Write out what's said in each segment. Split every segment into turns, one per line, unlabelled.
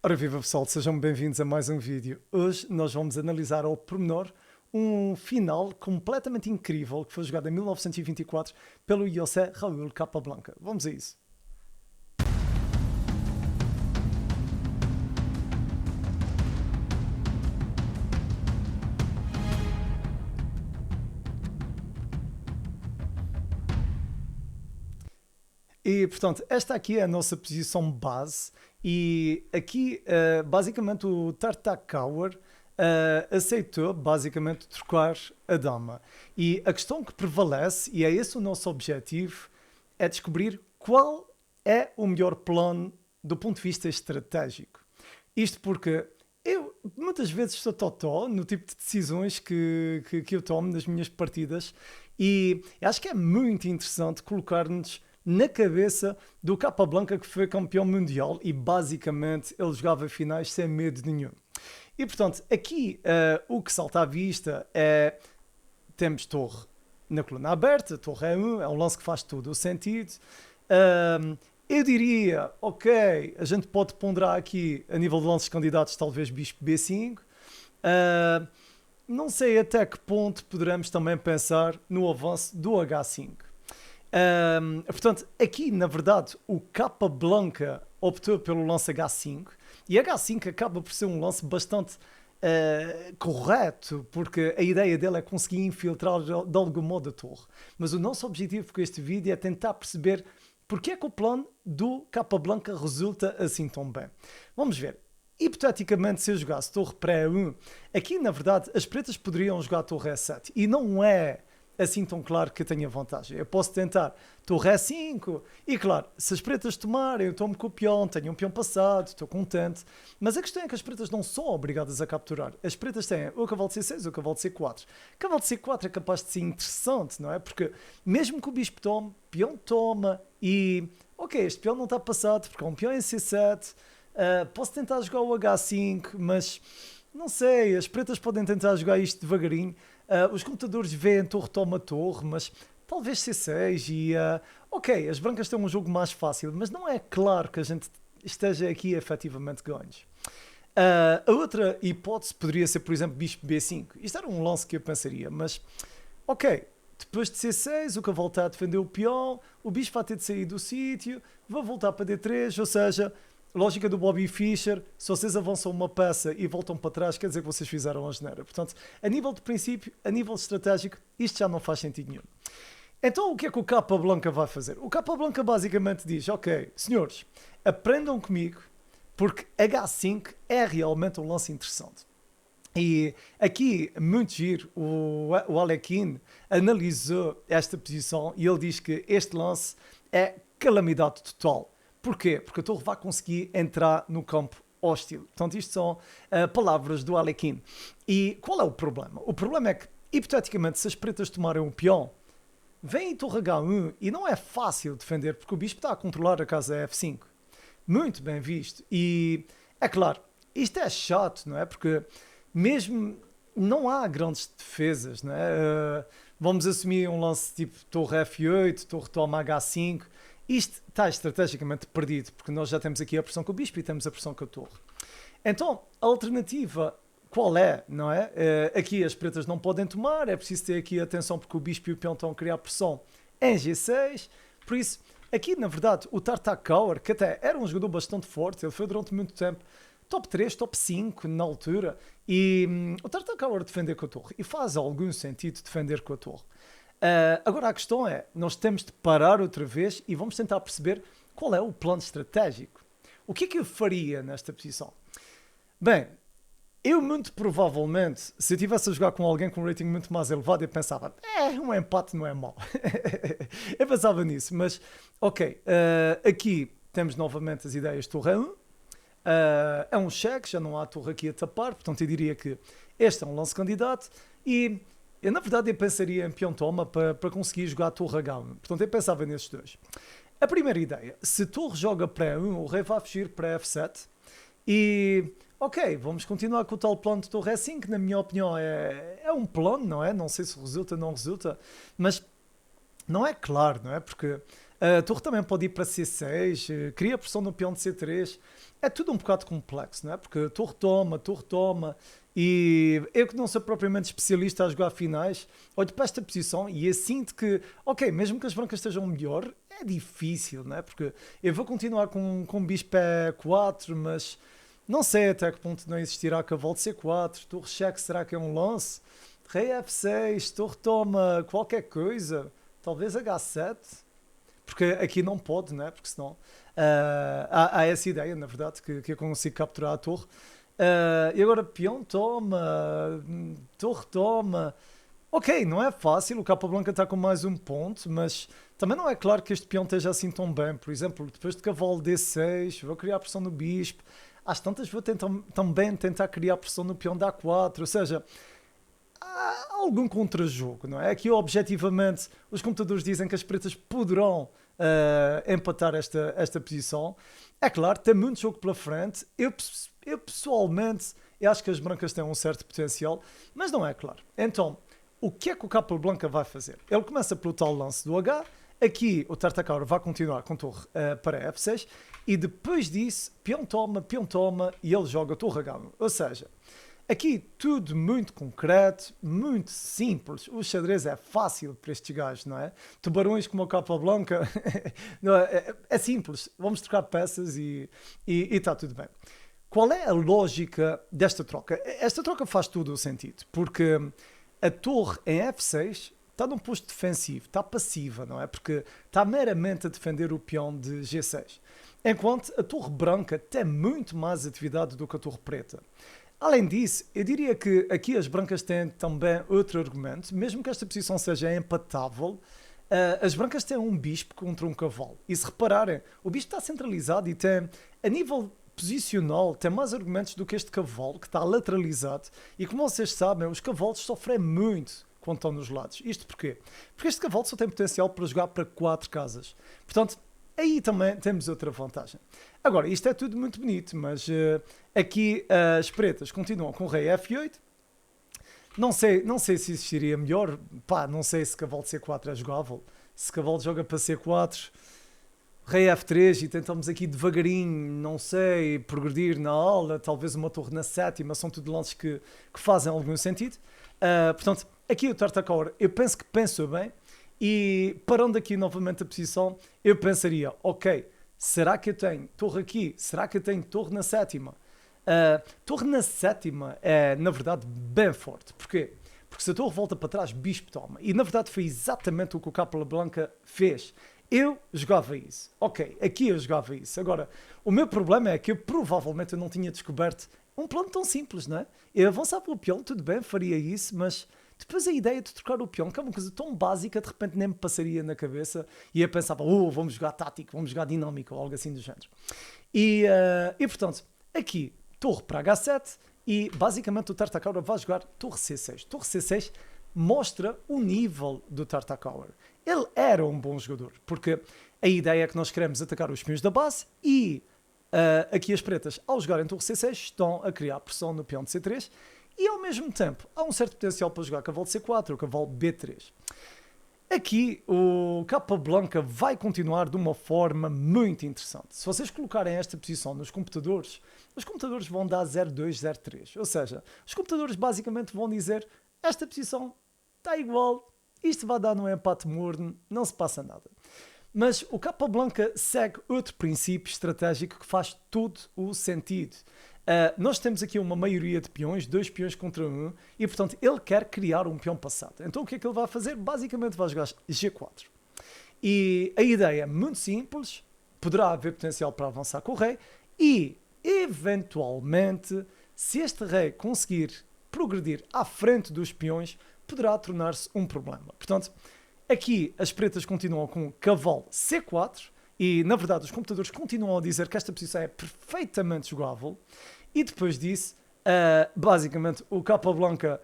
Ora viva pessoal, sejam bem-vindos a mais um vídeo. Hoje nós vamos analisar ao pormenor um final completamente incrível que foi jogado em 1924 pelo José Raúl Capablanca. Vamos a isso. E, portanto, esta aqui é a nossa posição base e aqui, basicamente, o Tartakower aceitou, basicamente, trocar a dama. E a questão que prevalece, e é esse o nosso objetivo, é descobrir qual é o melhor plano do ponto de vista estratégico. Isto porque eu muitas vezes sou totó no tipo de decisões que eu tomo nas minhas partidas e acho que é muito interessante colocar-nos na cabeça do Capablanca, que foi campeão mundial e basicamente ele jogava finais sem medo nenhum. E portanto, aqui o que salta à vista é temos torre na coluna aberta, torre E1, é um lance que faz todo o sentido. Eu diria, ok, a gente pode ponderar aqui a nível de lances candidatos, talvez bispo B5. Não sei até que ponto poderemos também pensar no avanço do H5. Portanto, aqui na verdade o Capablanca optou pelo lance H5 e H5 acaba por ser um lance bastante correto, porque a ideia dele é conseguir infiltrar de algum modo a torre. Mas o nosso objetivo com este vídeo é tentar perceber porque é que o plano do Capablanca resulta assim tão bem. Vamos ver. Hipoteticamente, se eu jogasse torre pré-1, aqui na verdade as pretas poderiam jogar torre E7 e não é assim tão claro que eu tenha vantagem. Eu posso tentar torre E5 e claro, se as pretas tomarem, eu tomo com o peão, tenho um peão passado, estou contente. Mas a questão é que as pretas não são obrigadas a capturar. As pretas têm o cavalo de C6 ou o cavalo de C4. O cavalo de C4 é capaz de ser interessante, não é? Porque mesmo que o bispo tome, peão toma e... Ok, este peão não está passado porque é um peão em C7. Posso tentar jogar o H5, mas... Não sei, as pretas podem tentar jogar isto devagarinho. Os computadores veem torre toma torre, mas talvez C6 e... ok, as brancas têm um jogo mais fácil, mas não é claro que a gente esteja aqui efetivamente ganhos. A outra hipótese poderia ser, por exemplo, bispo B5. Isto era um lance que eu pensaria, mas... Ok, depois de C6, o cavalo está a defender o peão, o bispo vai ter de sair do sítio, vai voltar para D3, ou seja... Lógica do Bobby Fischer, se vocês avançam uma peça e voltam para trás, quer dizer que vocês fizeram a geneira. Portanto, a nível de princípio, a nível estratégico, isto já não faz sentido nenhum. Então, o que é que o Capablanca vai fazer? O Capablanca basicamente diz, ok, senhores, aprendam comigo, porque H5 é realmente um lance interessante. E aqui, muito giro, o Alekhine analisou esta posição e ele diz que este lance é calamidade total. Porquê? Porque a torre vai conseguir entrar no campo hostil. Portanto, isto são palavras do Alekhine. E qual é o problema? O problema é que, hipoteticamente, se as pretas tomarem um peão, vem a torre H1 e não é fácil defender, porque o bispo está a controlar a casa F5. Muito bem visto. E, é claro, isto é chato, não é? Porque mesmo não há grandes defesas, não é? Vamos assumir um lance tipo torre F8, torre toma H5... Isto está estrategicamente perdido, porque nós já temos aqui a pressão com o bispo e temos a pressão com a torre. Então, a alternativa qual é, não é? Aqui as pretas não podem tomar, é preciso ter aqui atenção porque o bispo e o peão estão a criar pressão em G6, por isso, aqui na verdade, o Tartakower, que até era um jogador bastante forte, ele foi durante muito tempo top 3, top 5 na altura, e o Tartakower defender com a torre, e faz algum sentido defender com a torre. Agora a questão é, nós temos de parar outra vez e vamos tentar perceber qual é o plano estratégico. O que é que eu faria nesta posição? Bem, eu muito provavelmente, se eu estivesse a jogar com alguém com um rating muito mais elevado, eu pensava, um empate não é mau. Eu pensava nisso, mas ok, aqui temos novamente as ideias de torre 1, é um cheque, já não há torre aqui a tapar, portanto eu diria que este é um lance candidato e... Eu, na verdade, eu pensaria em peão toma para conseguir jogar a torre H1. Portanto, eu pensava nesses dois. A primeira ideia, se a torre joga para E1, o rei vai fugir para F7 e, ok, vamos continuar com o tal plano de torre E5, que na minha opinião é um plano, não é? Não sei se resulta ou não resulta, mas não é claro, não é? Porque A torre também pode ir para C6, cria pressão no peão de C3. É tudo um bocado complexo, não é? Porque torre toma, e eu que não sou propriamente especialista a jogar finais, olho para esta posição e eu sinto que, ok, mesmo que as brancas estejam melhor, é difícil, não é? Porque eu vou continuar com bispo E4, mas não sei até que ponto não existirá cavalo de C4, torre cheque, será que é um lance? Rei F6, torre toma qualquer coisa, talvez H7, porque aqui não pode, né? Porque senão há essa ideia, na verdade, que eu consigo capturar a torre. E agora peão toma, torre toma. Ok, não é fácil, o capa branca está com mais um ponto, mas também não é claro que este peão esteja assim tão bem. Por exemplo, depois de cavalo D6, vou criar pressão no bispo. Às tantas vou também tentar criar pressão no peão da A4, ou seja, há algum contra-jogo, não é? Aqui, objetivamente, os computadores dizem que as pretas poderão empatar esta posição. É claro, tem muito jogo pela frente. Eu pessoalmente, eu acho que as brancas têm um certo potencial, mas não é claro. Então, o que é que o capa branca vai fazer? Ele começa pelo tal lance do H. Aqui o Tartacaur vai continuar com torre para F6 e depois disso, peão toma e ele joga torre H1. Ou seja, aqui tudo muito concreto, muito simples. O xadrez é fácil para estes gajos, não é? Tubarões como a capa branca, não é simples. Vamos trocar peças e está tudo bem. Qual é a lógica desta troca? Esta troca faz todo o sentido, porque a torre em F6 está num posto defensivo, está passiva, não é? Porque está meramente a defender o peão de G6. Enquanto a torre branca tem muito mais atividade do que a torre preta. Além disso, eu diria que aqui as brancas têm também outro argumento, mesmo que esta posição seja empatável, as brancas têm um bispo contra um cavalo. E se repararem, o bispo está centralizado e tem, a nível posicional, tem mais argumentos do que este cavalo, que está lateralizado. E como vocês sabem, os cavalos sofrem muito quando estão nos lados. Isto porquê? Porque este cavalo só tem potencial para jogar para 4 casas. Portanto, aí também temos outra vantagem. Agora, isto é tudo muito bonito, mas aqui as pretas continuam com o rei F8. Não sei se existiria melhor. Pá, não sei se cavalo de C4 é jogável. Se cavalo joga para C4, rei F3 e tentamos aqui devagarinho, não sei, progredir na aula, talvez uma torre na sétima, são tudo lances que fazem algum sentido. Portanto, aqui o Tartacaur, eu penso que pensou bem. E parando aqui novamente a posição, eu pensaria, ok, será que eu tenho torre aqui? Será que eu tenho torre na sétima? Torre na sétima é, na verdade, bem forte. Porquê? Porque se a torre volta para trás, bispo toma. E, na verdade, foi exatamente o que o Capa Blanca fez. Eu jogava isso. Ok, aqui eu jogava isso. Agora, o meu problema é que eu provavelmente não tinha descoberto um plano tão simples, não é? Eu avançava pelo peão, tudo bem, faria isso, mas depois a ideia de trocar o peão, que é uma coisa tão básica, de repente nem me passaria na cabeça e eu pensava, vamos jogar tático, vamos jogar dinâmico ou algo assim do género. E portanto, aqui, torre para H7 e basicamente o Tartacaur vai jogar torre C6. Torre C6 mostra o nível do Tartacaur. Ele era um bom jogador, porque a ideia é que nós queremos atacar os peões da base e aqui as pretas, ao jogarem torre C6, estão a criar pressão no peão de C3 e ao mesmo tempo há um certo potencial para jogar cavalo de C4 ou cavalo B3. Aqui o Capa Blanca vai continuar de uma forma muito interessante. Se vocês colocarem esta posição nos computadores, os computadores vão dar 0,2, 0,3. Ou seja, os computadores basicamente vão dizer esta posição está igual, isto vai dar no empate morno, não se passa nada. Mas o Capa Blanca segue outro princípio estratégico que faz todo o sentido. Nós temos aqui uma maioria de peões, 2 peões contra 1, e portanto ele quer criar um peão passado. Então o que é que ele vai fazer? Basicamente vai jogar G4. E a ideia é muito simples, poderá haver potencial para avançar com o rei, e eventualmente, se este rei conseguir progredir à frente dos peões, poderá tornar-se um problema. Portanto, aqui as pretas continuam com cavalo C4, e na verdade os computadores continuam a dizer que esta posição é perfeitamente jogável. E depois disso, basicamente, o Capa Blanca,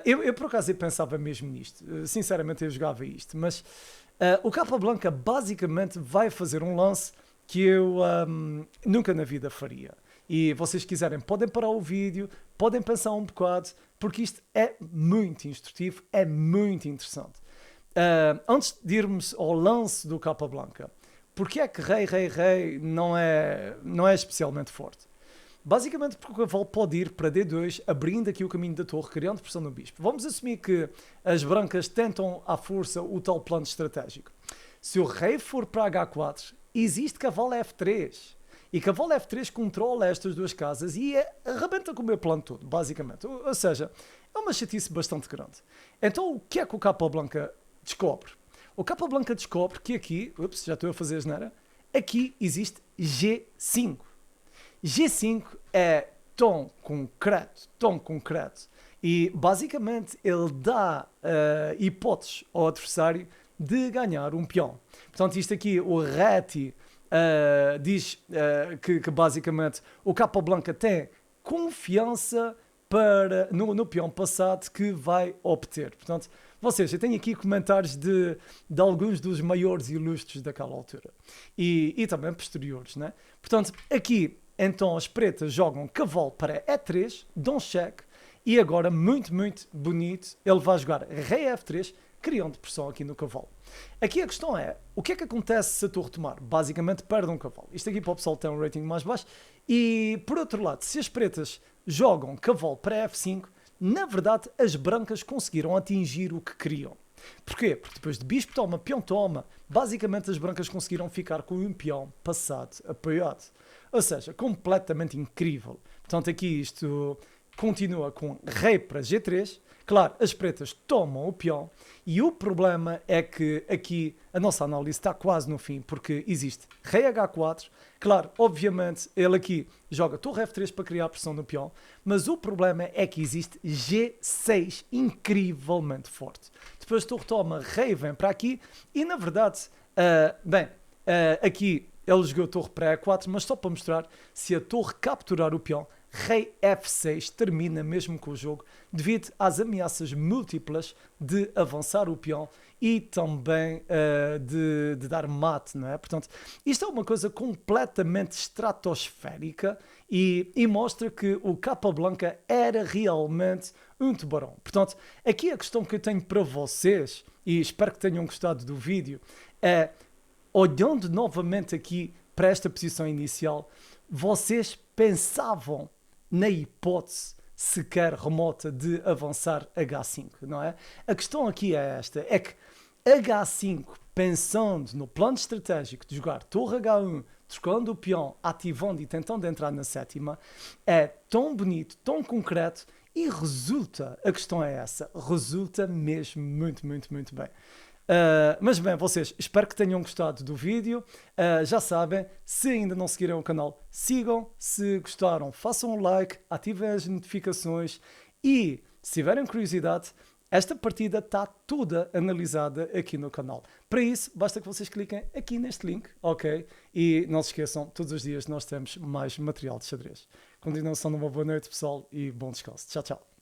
eu por acaso eu pensava mesmo nisto, sinceramente eu jogava isto, mas o Capa Blanca basicamente vai fazer um lance que eu nunca na vida faria. E vocês quiserem, podem parar o vídeo, podem pensar um bocado, porque isto é muito instrutivo, é muito interessante. Antes de irmos ao lance do Capa Blanca, Porque é que rei não é especialmente forte? Basicamente porque o cavalo pode ir para D2, abrindo aqui o caminho da torre, criando pressão no bispo. Vamos assumir que as brancas tentam à força o tal plano estratégico. Se o rei for para H4, existe cavalo F3. E cavalo F3 controla estas duas casas e arrebenta com o meu plano todo, basicamente. Ou seja, é uma chatice bastante grande. Então o que é que o Capa Blanca descobre? O Capa Blanca descobre que aqui, já estou a fazer asneira, aqui existe G5. G5 é tom concreto. E basicamente ele dá hipóteses ao adversário de ganhar um peão. Portanto, isto aqui, o Reti diz que basicamente o Capa Blanca tem confiança no peão passado que vai obter. Portanto, vocês, eu tenho aqui comentários de alguns dos maiores ilustres daquela altura. E também posteriores, né? Portanto, aqui, então, as pretas jogam cavalo para E3, dão cheque, e agora, muito, muito bonito, ele vai jogar rei F3, criando pressão aqui no cavalo. Aqui a questão é, o que é que acontece se a torre tomar? Basicamente perde um cavalo. Isto aqui para o pessoal tem um rating mais baixo. E por outro lado, se as pretas jogam cavalo para F5, na verdade as brancas conseguiram atingir o que queriam. Porquê? Porque depois de bispo toma, peão toma, basicamente as brancas conseguiram ficar com um peão passado, apoiado. Ou seja, completamente incrível. Portanto aqui isto continua com rei para G3. Claro, as pretas tomam o peão e o problema é que aqui a nossa análise está quase no fim, porque existe rei H4, claro, obviamente ele aqui joga torre F3 para criar pressão no peão, mas o problema é que existe G6 incrivelmente forte. Depois torre toma, rei vem para aqui e na verdade, aqui ele jogou torre para E4, mas só para mostrar, se a torre capturar o peão, rei F6 termina mesmo com o jogo devido às ameaças múltiplas de avançar o peão e também de dar mate, não é? Portanto, isto é uma coisa completamente estratosférica e mostra que o Capa Blanca era realmente um tubarão. Portanto, aqui a questão que eu tenho para vocês, e espero que tenham gostado do vídeo, é, olhando novamente aqui para esta posição inicial, vocês pensavam na hipótese sequer remota de avançar H5, não é? A questão aqui é esta, é que H5, pensando no plano estratégico de jogar torre H1, trocando o peão, ativando e tentando entrar na sétima, é tão bonito, tão concreto e resulta, a questão é essa, resulta mesmo muito, muito, muito bem. Mas bem, vocês, espero que tenham gostado do vídeo. Já sabem, se ainda não seguiram o canal, sigam. Se gostaram, façam um like, ativem as notificações e, se tiverem curiosidade, esta partida está toda analisada aqui no canal. Para isso, basta que vocês cliquem aqui neste link, ok? E não se esqueçam, todos os dias nós temos mais material de xadrez. Continuação de uma boa noite, pessoal, e bom descanso. Tchau, tchau.